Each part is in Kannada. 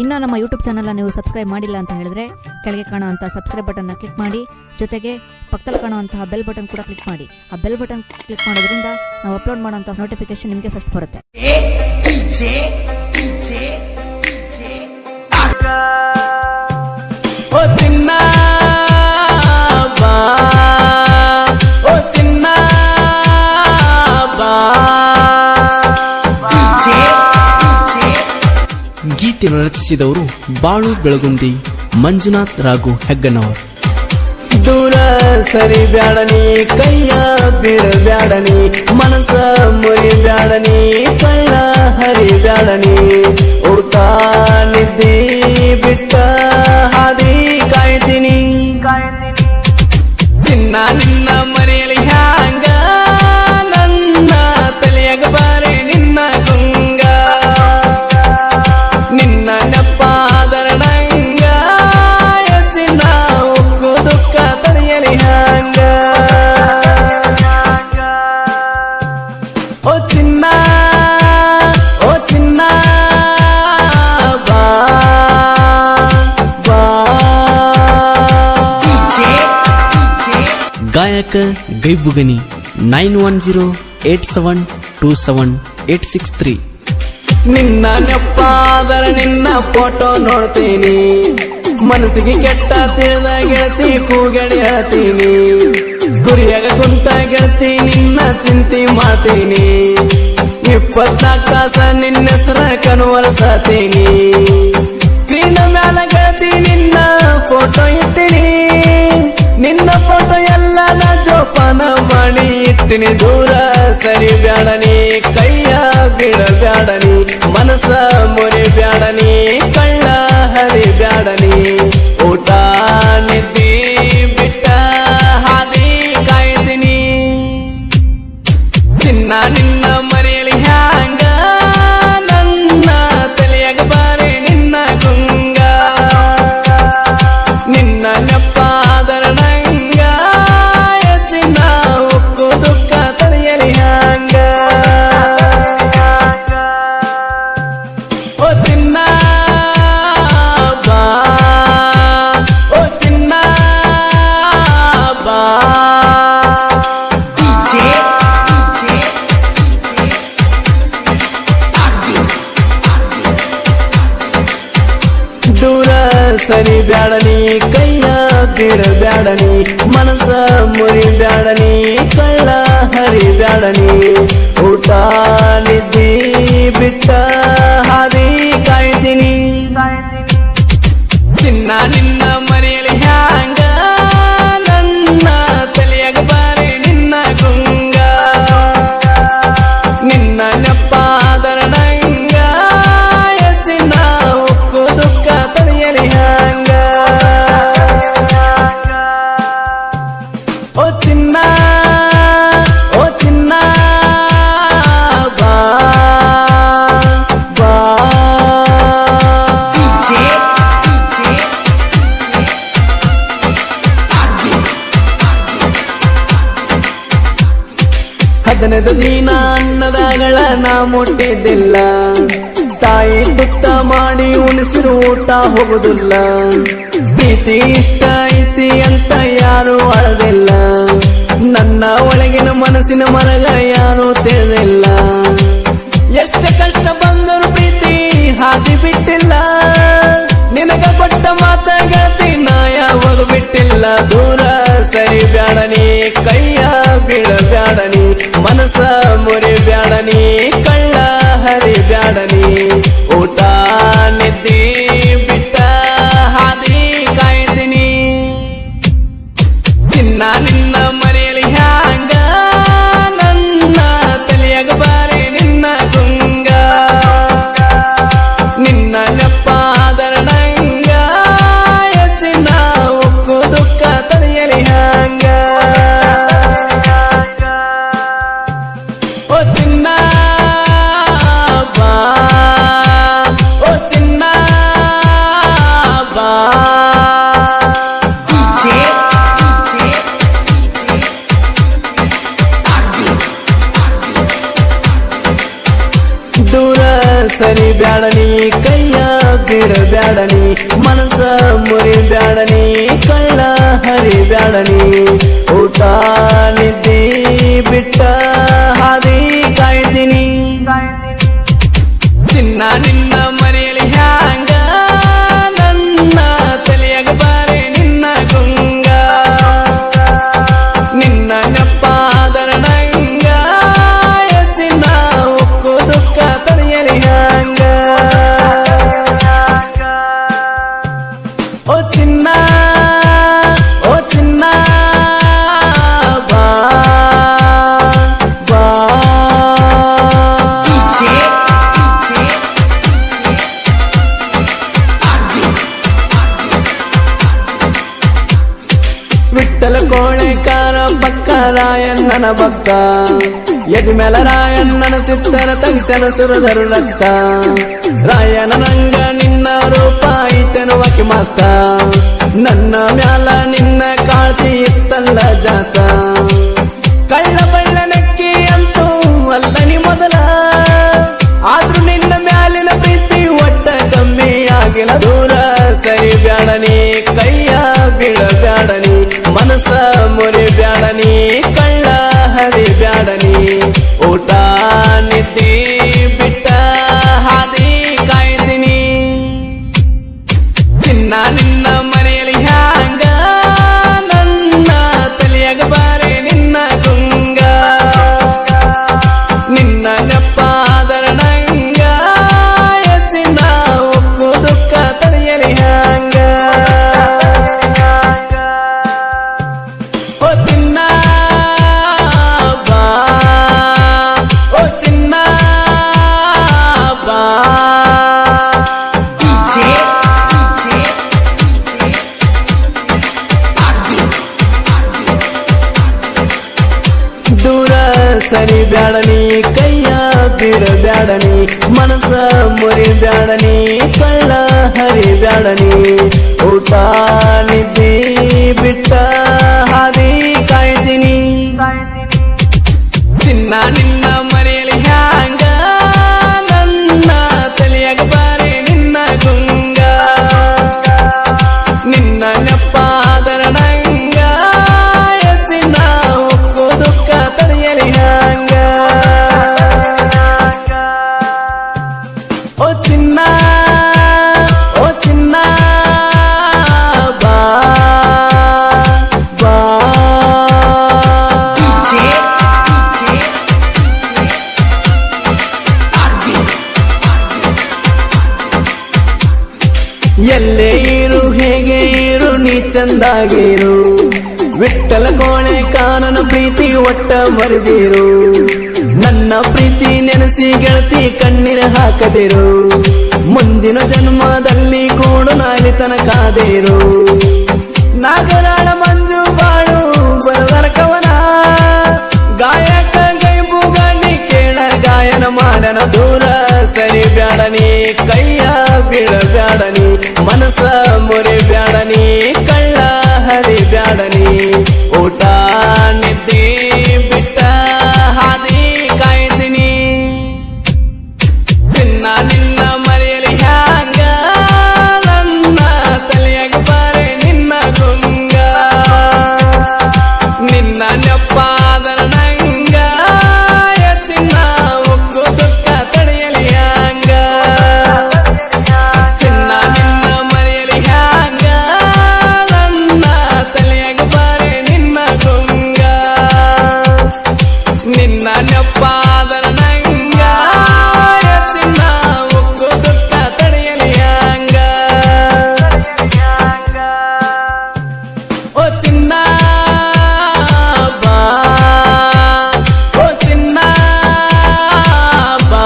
ಇನ್ನು ನಮ್ಮ ಯೂಟ್ಯೂಬ್ ಚಾನಲ್ನ ನೀವು ಸಬ್ಸ್ಕ್ರೈಬ್ ಮಾಡಿಲ್ಲ ಅಂತ ಹೇಳಿದ್ರೆ ಕೆಳಗೆ ಕಾಣುವಂಥ ಸಬ್ಸ್ಕ್ರೈಬ್ ಬಟನ್ನ ಕ್ಲಿಕ್ ಮಾಡಿ, ಜೊತೆಗೆ ಪಕ್ಕದಲ್ಲಿ ಕಾಣುವಂತಹ ಬೆಲ್ ಬಟನ್ ಕೂಡ ಕ್ಲಿಕ್ ಮಾಡಿ. ಆ ಬೆಲ್ ಬಟನ್ ಕ್ಲಿಕ್ ಮಾಡೋದ್ರಿಂದ ನಾವು ಅಪ್ಲೋಡ್ ಮಾಡುವಂತಹ ನೋಟಿಫಿಕೇಶನ್ ನಿಮಗೆ ಫಸ್ಟ್ ಬರುತ್ತೆ. ಗೀತೆಯನ್ನು ರಚಿಸಿದವರು ಬಾಳು ಬೆಳಗುಂದಿ, ಮಂಜುನಾಥ್ ರಾಘು ಹೆಗ್ಗನವರ್. ದೂರ ಸರಿ ಬ್ಯಾಡನಿ, ಕೈಯ ಬೀಳಬ್ಯಾಡನಿ, ಮನಸ ಮುರಿ ಬ್ಯಾಡನಿ, ಕಳ್ಳ ಹರಿ ಬ್ಯಾಡನಿ, ಹುಡ್ಕಾ ನಿದ್ದಿ ಬಿಟ್ಟ ಹಾದಿ ಕಾಯ್ತೀನಿ. ಚಿನ್ನ ನಿನ್ನ ಮರೆಯಲಿ ಹ್ಯಾಂಗ, ನನ್ನ ತಲೆಯಾಗ ಬಾರೆ ನಿನ್ನ ಗುಂಗ, ನಿನ್ನ ನೆಪ್ಪಾದರಣಂಗ, ಚಿನ್ನ ಉಕ್ಕು ದುಃಖ ತಡೆಯಲಿ ಹ್ಯಾಂಗ. ಓ ಚಿನ್ನ, ಓ ಚಿನ್ನ, ಬಾ ಬಾ. ಗಾಯಕ ಗೈಬುಗನಿ 9108727863. ನಿನ್ನ ನೆಪ್ಪಾದರ ನಿನ್ನ ಫೋಟೋ ನೋಡ್ತೀನಿ, ಮನಸ್ಸಿಗೆ ಕೆಟ್ಟ ತಿಳಿದ ಗೆಳತಿ ಕೂಗಡಿ ಹೇಳ್ತೀನಿ, ಗುರಿಯಾಗ ಕುಂತ ಗೆಳತಿ ನಿನ್ನ ಚಿಂತೆ ಮಾಡ್ತೀನಿ, 24 ತಾಸ ನಿನ್ನ ಹೆಸರ ಕನ್ವರ್ಸತೀನಿ, ಸ್ಕ್ರೀನ್ ಮ್ಯಾಲ ಗೆಳತಿ ನಿನ್ನ ಫೋಟೋ ಇಟ್ಟಿನಿ, ನಿನ್ನ ಫೋಟೋ ಎಲ್ಲ ನಾ ಜೋಪಾನ ಮಾಡಿ ಇಟ್ಟಿನಿ. ದೂರ ಸರಿ ಬ್ಯಾಡನಿ, ಕೈಯ ಬಿಡಬ್ಯಾಡನಿ, ಮನಸ ಮುರಿ ಬ್ಯಾಡನಿ, ಕಳ್ಳ ಹರಿ ಬ್ಯಾಡನಿ, ಊಟ ನಿದ್ದಿ ಬಿಟ್ಟ ಹಾದಿ ಕಾಯ್ತೀನಿ. ಚಿನ್ನ ನಿನ್ನ ಮರೆಯಲಿ ಹ್ಯಾಂಗ, ನನ್ನ ತಲೆಯಾಗ ಬಾರೆ ನಿನ್ನ ಗುಂಗ, ನಿನ್ನ ನೆಪ್ಪಾದರಣಂಗ, ಚಿನ್ನ ಉಕ್ಕು ದುಃಖ ತಡೆಯಲಿ ಹ್ಯಾಂಗ. ಓ ಚಿನ್ನ, ಬಾ, ಓ ಚಿನ್ನ, ಬಾ. ದೂರ ಸರಿ ಬ್ಯಾಡನಿ, ಕೈಯ ಬಿಡಬ್ಯಾಡನಿ, ಮನಸ ಮುರಿ ಬ್ಯಾಡನಿ, ಕಳ್ಳ ಹರಿ ಬ್ಯಾಡನಿ, ಊಟ ನಿದ್ದಿ ಬಿಟ್ಟ ಹಾದಿ ಕಾಯ್ತೀನಿ. ಚಿನ್ನ ನಿನ್ನ ಮರೆಯಲಿ ಹ್ಯಾಂಗ, ನನ್ನ ತಲೆಯಾಗ ಬಾರೆ ನಿನ್ನ ಗುಂಗ, ನಿನ್ನ ನೆಪ್ಪಾದರಣಂಗ, ಚಿನ್ನ ಉಕ್ಕು ದುಃಖ ತಡೆಯಲಿ ಹ್ಯಾಂಗ. ಓ ಚಿನ್ನ, ಓ ಚಿನ್ನ, ಬಾ ಬಾ. ಹದಿನೈದು ದಿನ ಅನ್ನದಾಗಳ ನಾ ಮುಟ್ಟಿದ್ದಿಲ್ಲ, ತಾಯಿ ತುತ್ತ ಮಾಡಿ ಉಣಿಸಿರು ಊಟ ಹೋಗುದಿಲ್ಲ, ಪ್ರೀತಿ ಇಷ್ಟ ಐತಿ ಅಂತ ಯಾರು ಅಳದಿಲ್ಲ, ನನ್ನ ಒಳಗಿನ ಮನಸ್ಸಿನ ಮರಗ ಯಾರು ತಿಳಿದಿಲ್ಲ, ಎಷ್ಟು ಕಷ್ಟ ಬಂದರು ಪ್ರೀತಿ ಹಾದಿ ಬಿಟ್ಟಿಲ್ಲ, ನಿನಗ ಕೊಟ್ಟ ಮಾತ ಗೆಳತಿ ನಾ ಯಾವಾಗ ಬಿಟ್ಟಿಲ್ಲ. ದೂರ ಸರಿ ಬ್ಯಾಡನಿ, ಕೈಯ ಬಿಡಬ್ಯಾಡನಿ, ಮನಸ ಮುರಿ ಬ್ಯಾಡನಿ, ಕಳ್ಳ ಹರಿ ಬ್ಯಾಡನಿ, ಊಟ ನಿದ್ದಿ ಬಿಟ್ಟ ಹಾದಿ ಕಾಯ್ತೀನಿ. ಚಿನ್ನ ನಿನ್ನ ಮರೆಯಲಿ ಹ್ಯಾಂಗ, ನನ್ನ ತಲೆಯಾಗ ಬಾರೆ ನಿನ್ನ ಗುಂಗ, ನಿನ್ನ ನೆಪ್ಪಾದರಣಂಗ, ಚಿನ್ನ ಉಕ್ಕು ದುಃಖ ತಡೆಯಲಿ ಹ್ಯಾಂಗ. ಓ ಚಿನ್ನ, ಬಾ ಬಿಡಬ್ಯಾಡನಿ ಮನಸ ಮುರಿಬ್ಯಾಡನಿ ಕಳ್ಳ ಹರಿಬ್ಯಾಡನಿ ಊಟ ನಿದ್ದಿ ಬಿಟ್ಟ ಹಾದಿ ಕಾಯ್ತೀನಿ ಚಿನ್ನ ನಿನ್ನ ಮರೆಯಲಿ ಹ್ಯಾಂಗ ನನ್ನ ತಲೆಯಾಗ ಬಾರೆ ನಿನ್ನ ಗುಂಗ ನಿನ್ನ ನೆಪ್ಪಾದರ ನಂಗ ಚಿನ್ನ ಉಕ್ಕು ದುಃಖ ತಡೆಯಲಿ ಹ್ಯಾಂಗ ಓ ಚಿನ್ನ ಓ ಚಿನ್ನ ಬಾ ಬಾ ವಿಠ್ಠಲ ಕೋಳೆಕಾರ ಪಕ್ಕ ರಾಯಣ್ಣನ ಭಕ್ತ ಎದಿ ಮೇಲ ರಾಯಣ್ಣನ ಚಿತ್ತರ ತಗ್ಸನ ಸುರಧರು ರಕ್ತ ರಾಯನ ನಂಗ ನಿನ್ನ ರೂಪ ಐತೆನುವಕ್ಕೆ ಮಸ್ತ ನನ್ನ ಮ್ಯಾಲ ನಿನ್ನ ಕಾಳಜಿ ಇತ್ತಲ್ಲ ಜಾಸ್ತ ಕಳ್ಳ ಬಳ್ಳ ನಕ್ಕಿ ಅಂತೂ ಅಲ್ಲನಿ ಮೊದಲ ಆದ್ರೂ ನಿನ್ನ ಮ್ಯಾಲಿನ ಪ್ರೀತಿ ಒಟ್ಟ ಕಮ್ಮಿ ಆಗಿಲ್ಲ ದೂರ ಸರಿ ಬ್ಯಾಡನಿ ಕೈಯ ಬಿಡಬ್ಯಾಡನಿ ಮನಸ ಮುರಿಬ್ಯಾಡನಿ ಕಳ್ಳ ಹರಿಬ್ಯಾಡನಿ ಊಟ ನಿದ್ದಿ ಬಿಟ್ಟ ಹಾದಿ ಕಾಯ್ತೀನಿ ಚಿನ್ನ ನಿನ್ನ ಮರೆಯಲಿ ಹ್ಯಾಂಗ ನನ್ನ ತಲೆಯಾಗ ಬಾರೆ ನಿನ್ನ ಗುಂಗ ನಿನ್ನ ನೆಪ್ಪಾದರ ನಂಗ ಚಿನ್ನ ಉಕ್ಕು ದುಃಖ ತಡೆಯಲಿ ಹ್ಯಾಂಗ ಓ ಚಿನ್ನ ಬಾ ಓ ಚಿನ್ನ ಬಾ ದೂರ ಸರಿ ಬ್ಯಾಡನಿ ಕೈಯ ಬಿಡಬ್ಯಾಡನಿ ಮನಸ ಮುರಿಬ್ಯಾಡನಿ ಕಳ್ಳ ಹರಿಬ್ಯಾಡನಿ ಊಟ ನಿದ್ದಿ ಬಿಟ್ಟ ಹಾದಿ ಕಾಯ್ತೀನಿ ಚಿನ್ನ ನಿನ್ನ ಮರೆಯಲಿ ಹ್ಯಾಂಗ ನನ್ನ ತಲೆಯಾಗ ಬಾರೆ ನಿನ್ನ ಗುಂಗ ನಿನ್ನ ನೆಪ್ಪಾದರ ನಂಗ ಚಿನ್ನ ಉಕ್ಕು ದುಃಖ ತಡೆಯಲಿ ಹ್ಯಾಂಗ ಓ ಚಿನ್ನ ಓ ಚಿನ್ನ ಬಾ ಬಾ ಎಲ್ಲೇ ಇರು ಹೇಗೆ ಇರು ನೀ ಚಂದಾಗಿರು ವಿಠ್ಠಲ ಕೋಣೆ ಕಾನನ ಪ್ರೀತಿ ಒಟ್ಟ ಮರೆದಿರು ನನ್ನ ಪ್ರೀತಿ ನೆನೆಸಿ ಗೆಳತಿ ಕಣ್ಣೀರ ಹಾಕದಿರು ಮುಂದಿನ ಜನ್ಮದಲ್ಲಿ ಕೂಡು ನಾಲಿ ತನಕಾದಿರು ನಾಗರಾಳ ಮಂಜು ಬಾಳು ಬರವರ ಕವನ ಗಾಯಕ ಗೈಬು ಗಾಡಿ ಕೇಳ ಗಾಯನ ಮಾಡನ ದೂರ ಸರಿ ಬ್ಯಾಡನಿ ಕೈಯ ಬಿಡಬ್ಯಾಡನಿ ಮನಸ ಮುರಿಬ್ಯಾಡನಿ ಕಳ್ಳ ಹರಿಬ್ಯಾಡನಿ ಊಟ ನಿದ್ದಿ ಬಿಟ್ಟ ಹಾದಿ ಕಾಯ್ತೀನಿ ಚಿನ್ನ ನಿನ್ನ ಮರೆಯಲಿ ಹ್ಯಾಂಗ ನನ್ನ ತಲೆಯಾಗ ಬಾರೆ ನಿನ್ನ ಗುಂಗ ನಿನ್ನ ನೆಪ್ಪಾದರ ನಂಗ ಚಿನ್ನ ಉಕ್ಕು ದುಃಖ ತಡೆಯಲಿ ಹ್ಯಾಂಗ ಚಿನ್ನ ನಿನ್ನ ಮರೆಯಲಿ ಹ್ಯಾಂಗ ನನ್ನ ತಲೆಯಾಗ ಬಾರೆ ನಿನ್ನ ಗುಂಗ ನಿನ್ನ ನೆಪ್ಪಾದರ ನಂಗ ಚಿನ್ನ ಉಕ್ಕು ದುಃಖ ತಡೆಯಲಿ ಹ್ಯಾಂಗ ಓ ಚಿನ್ನ ಬಾ ಓ ಚಿನ್ನ ಬಾ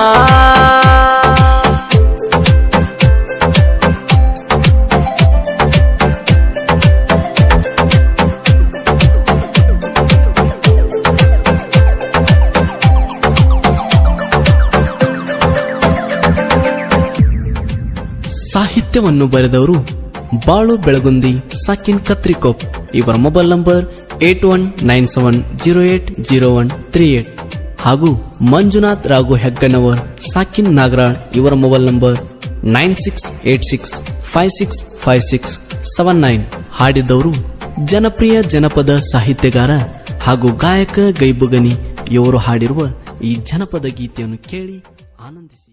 ಸಾಹಿತ್ಯವನ್ನು ಬರೆದವರು ಬಾಳು ಬೆಳಗುಂದಿ ಸಾಕಿನ್ ಕತ್ರಿಕೋಪ್. ಇವರ ಮೊಬೈಲ್ ನಂಬರ್ 8197080138 ಹಾಗೂ ಮಂಜುನಾಥ್ ರಾಘು ಹೆಗ್ಗನವರ್ ಸಾಕಿನ್ ನಾಗರಾಳ್ ಇವರ ಮೊಬೈಲ್ ನಂಬರ್ 9686565679. ಹಾಡಿದವರು ಜನಪ್ರಿಯ ಜನಪದ ಸಾಹಿತ್ಯಗಾರ ಹಾಗೂ ಗಾಯಕ ಗೈಬುಗನಿ ಇವರು ಹಾಡಿರುವ ಈ ಜನಪದ ಗೀತೆಯನ್ನು ಕೇಳಿ ಆನಂದಿಸಿ.